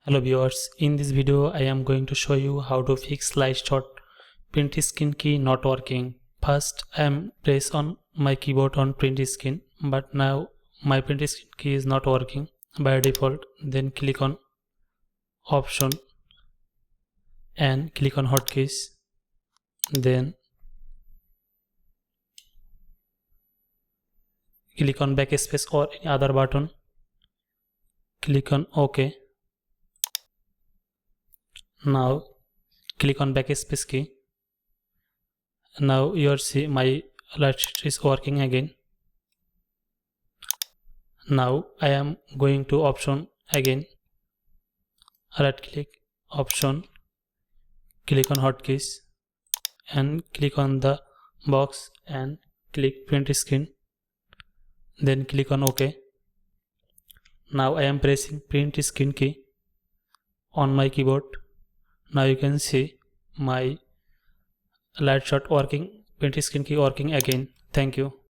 Hello viewers, in this video I am going to show you how to fix LightShot print screen key not working. First I am press on my keyboard on print screen, but now my print screen key is not working by default. Then click on option and click on hotkeys. Then click on backspace or any other button. Click on OK. Now click on backspace key. Now you see my LightShot is working again. Now I am going to option again, right click option, click on hotkeys and click on the box and click print screen, then click on OK. Now I am pressing print screen key on my keyboard. Now you can see my LightShot working, print screen key working again. Thank you.